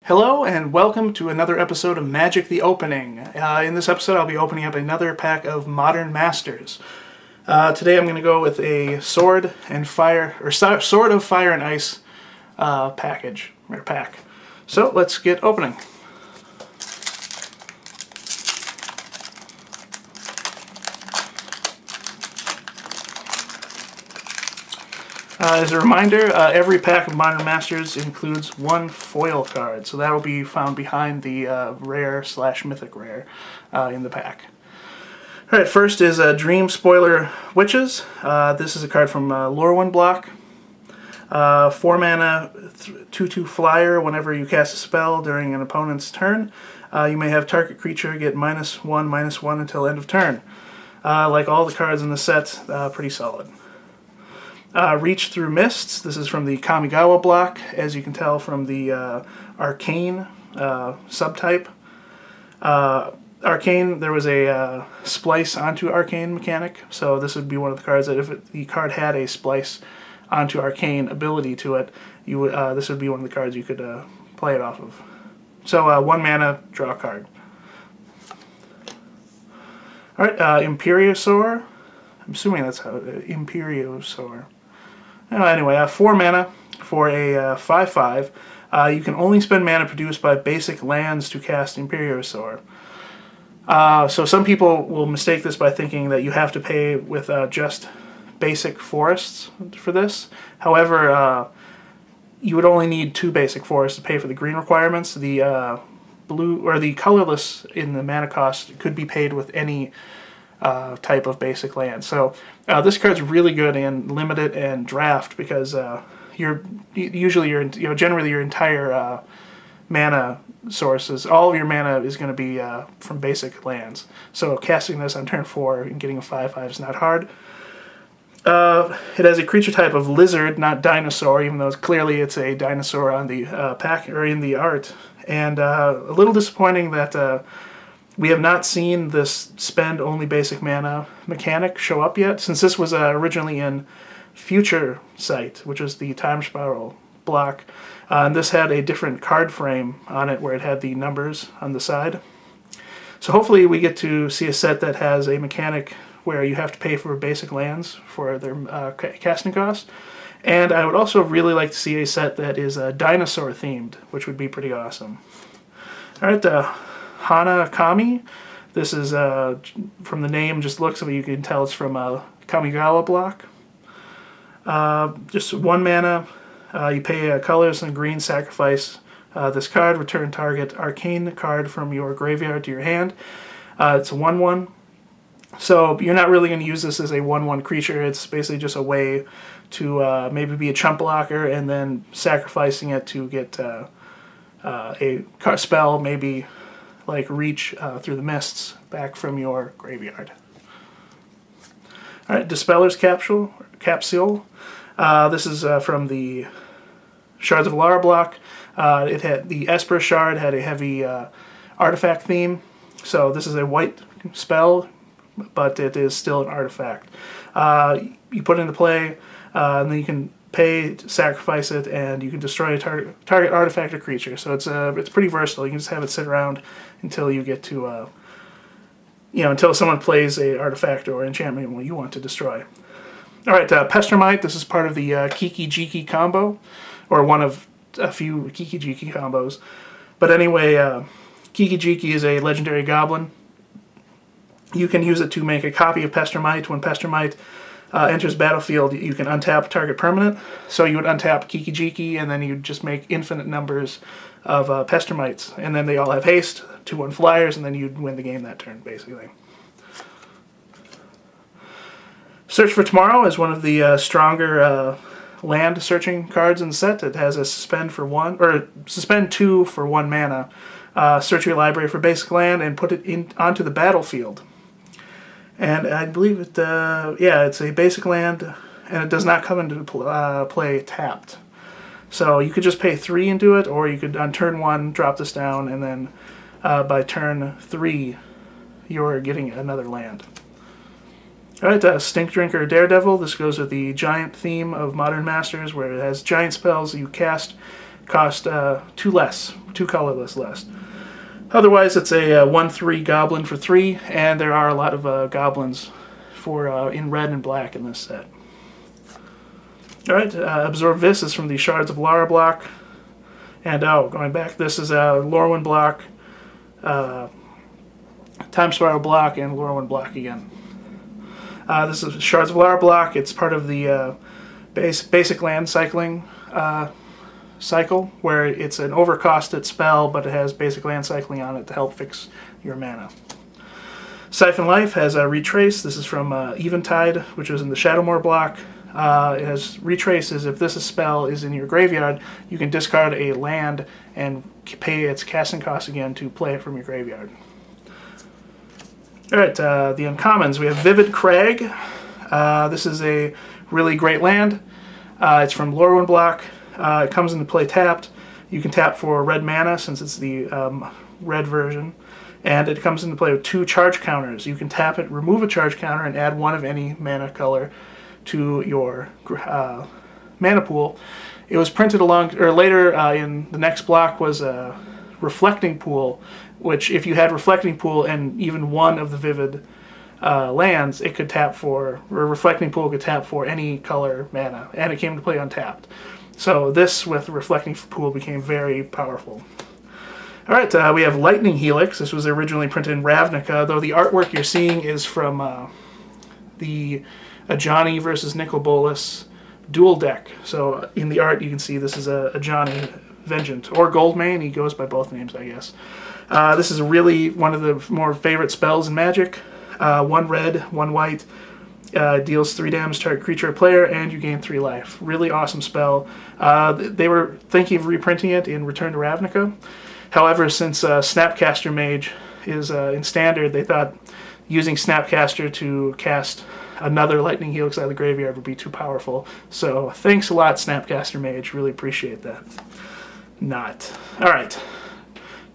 Hello and welcome to another episode of Magic the Opening. In this episode I'll be opening up another pack of Modern Masters. Today I'm going to go with a Sword and Fire, or Sword of Fire and Ice package, or pack. So let's get opening. As a reminder, every pack of Modern Masters includes one foil card, so that will be found behind the rare/mythic rare in the pack. Alright, first is Dream Spoiler Witches. This is a card from Lorwyn block. 4 mana, 2/2 flyer. Whenever you cast a spell during an opponent's turn, you may have target creature get -1/-1 until end of turn. Like all the cards in the set, pretty solid. Reach Through Mists. This is from the Kamigawa block, as you can tell from the Arcane subtype. Arcane, there was a splice onto Arcane mechanic, so this would be one of the cards that if the card had a splice onto Arcane ability to it, you would this would be one of the cards you could play it off of. So 1 mana, draw a card. Alright, Imperiosaur. I'm assuming that's how Imperiosaur. Anyway, 4 mana for a 5/5. You can only spend mana produced by basic lands to cast Imperiosaur. So some people will mistake this by thinking that you have to pay with just basic forests for this. However, you would only need 2 basic forests to pay for the green requirements. The blue or the colorless in the mana cost could be paid with any type of basic land. So this card's really good in limited and draft because generally your entire mana sources, all of your mana is going to be from basic lands. So casting this on turn 4 and getting a 5/5 is not hard. It has a creature type of lizard, not dinosaur, even though clearly it's a dinosaur on the pack or in the art. And a little disappointing that we have not seen this spend only basic mana mechanic show up yet, since this was originally in Future Sight, which was the Time Spiral block. And this had a different card frame on it where it had the numbers on the side. So hopefully we get to see a set that has a mechanic where you have to pay for basic lands for their casting cost. And I would also really like to see a set that is dinosaur themed, which would be pretty awesome. Alright, Hana Kami. This is, from the name, just looks of it, you can tell it's from Kamigawa block. Just 1 mana. You pay colors and green, sacrifice this card, return target arcane card from your graveyard to your hand. It's a 1/1. So you're not really going to use this as a 1/1 creature. It's basically just a way to maybe be a chump blocker and then sacrificing it to get a spell, maybe like Reach Through the Mists, back from your graveyard. Alright, Dispeller's Capsule. This is from the Shards of Alara block. It had the Esper Shard had a heavy artifact theme, so this is a white spell, but it is still an artifact. You put it into play, and then you can pay to sacrifice it, and you can destroy a target artifact or creature. So it's pretty versatile. You can just have it sit around until you get to until someone plays a artifact or enchantment you want to destroy. All right, Pestermite. This is part of the Kiki Jiki combo, or one of a few Kiki Jiki combos. But anyway, Kiki Jiki is a legendary goblin. You can use it to make a copy of Pestermite. When Pestermite enters battlefield, you can untap target permanent. So you would untap Kiki Jiki, and then you just make infinite numbers of Pestermites. And then they all have haste, 2/1 flyers, and then you'd win the game that turn, basically. Search for Tomorrow is one of the stronger land searching cards in the set. It has a suspend 2 for 1 mana. Search your library for basic land and put it onto the battlefield. And I believe it, it's a basic land, and it does not come into play tapped. So you could just pay 3 into it, or you could on turn 1 drop this down, and then by turn 3 you're getting another land. Alright, Stink Drinker Daredevil. This goes with the giant theme of Modern Masters, where it has giant spells you cast cost 2 colorless less. Otherwise, it's a 1/3 goblin for 3, and there are a lot of goblins for in red and black in this set. Alright, Absorb This is from the Shards of Lara block. And going back, this is a Lorwyn block, Time Spiral block, and Lorwyn block again. This is Shards of Lara block. It's part of the basic land cycling cycle, where it's an overcosted spell, but it has basic land cycling on it to help fix your mana. Siphon Life has a Retrace. This is from Eventide, which was in the Shadowmoor block. It has Retrace. If this spell is in your graveyard, you can discard a land and pay its casting cost again to play it from your graveyard. Alright, the uncommons. We have Vivid Crag. This is a really great land. It's from Lorwyn block. It comes into play tapped. You can tap for red mana since it's the red version. And it comes into play with 2 charge counters. You can tap it, remove a charge counter, and add one of any mana color to your mana pool. It was printed later in the next block was a Reflecting Pool, which if you had Reflecting Pool and even one of the Vivid lands, it could tap for, or Reflecting Pool could tap for any color mana, and it came to play untapped. So this with Reflecting Pool became very powerful. Alright, we have Lightning Helix. This was originally printed in Ravnica, though the artwork you're seeing is from the Ajani versus Nicol Bolas dual deck. So in the art you can see this is a Ajani Vengeant, or Goldmane. He goes by both names, I guess. This is really one of the more favorite spells in Magic. 1 red, 1 white. Deals 3 damage to target creature or player, and you gain 3 life. Really awesome spell. They were thinking of reprinting it in Return to Ravnica. However, since Snapcaster Mage is in Standard, they thought using Snapcaster to cast another Lightning Helix out of the graveyard would be too powerful. So thanks a lot, Snapcaster Mage. Really appreciate that. Not. Alright.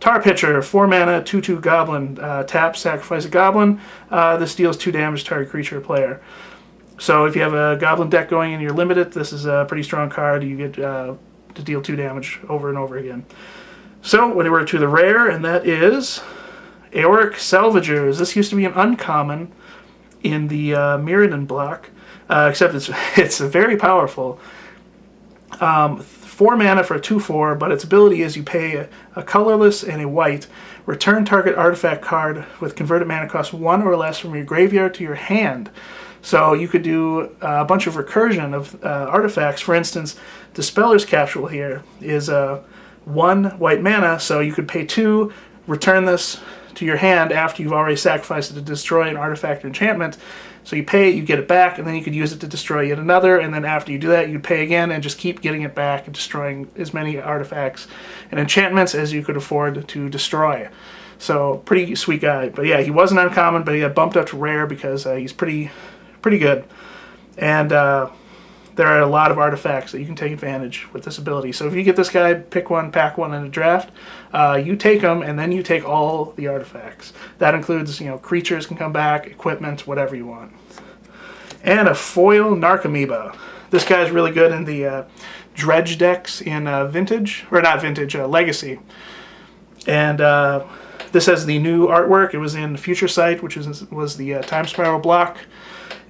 Tar Pitcher, 4 mana, 2/2 goblin. Tap, sacrifice a goblin. This deals 2 damage to target creature or player. So if you have a goblin deck going and you're limited, this is a pretty strong card. You get to deal 2 damage over and over again. So we're to the rare, and that is Aoric Salvagers. This used to be an uncommon in the Mirrodin block, except it's very powerful. 4 mana for a 2/4, but its ability is you pay a colorless and a white. Return target artifact card with converted mana cost 1 or less from your graveyard to your hand. So you could do a bunch of recursion of artifacts. For instance, Dispeller's Capsule here is 1 white mana, so you could pay 2, return this to your hand after you've already sacrificed it to destroy an artifact or enchantment. So you pay it, you get it back, and then you could use it to destroy yet another, and then after you do that, you pay again and just keep getting it back and destroying as many artifacts and enchantments as you could afford to destroy. So, pretty sweet guy. But yeah, he wasn't uncommon, but he got bumped up to rare because he's pretty good. And there are a lot of artifacts that you can take advantage with this ability. So if you get this guy, pick one, pack one in a draft, you take them, and then you take all the artifacts. That includes, creatures can come back, equipment, whatever you want. And a foil Narcomoeba. This guy's really good in the dredge decks in Vintage, or not Vintage, Legacy. And this has the new artwork. It was in Future Sight, which was the Time Spiral block.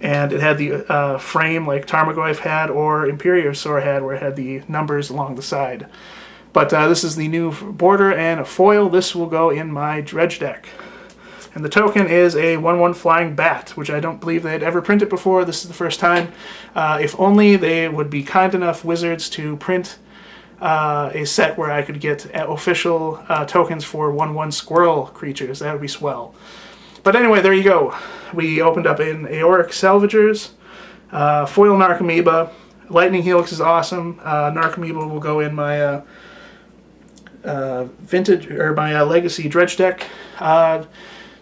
And it had the frame like Tarmogoyf had or Imperiosaur had, where it had the numbers along the side. But this is the new border and a foil. This will go in my dredge deck. And the token is a 1/1 Flying Bat, which I don't believe they had ever printed before. This is the first time. If only they would be kind enough, Wizards, to print a set where I could get official tokens for 1/1 Squirrel creatures. That would be swell. But anyway, there you go. We opened up in Aoric Salvagers, foil Narcomoeba. Lightning Helix is awesome. Narcomoeba will go in my Vintage or my Legacy Dredge deck.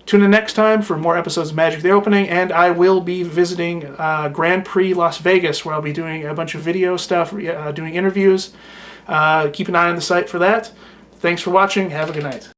Tune in next time for more episodes of Magic the Opening, and I will be visiting Grand Prix Las Vegas, where I'll be doing a bunch of video stuff, doing interviews. Keep an eye on the site for that. Thanks for watching. Have a good night.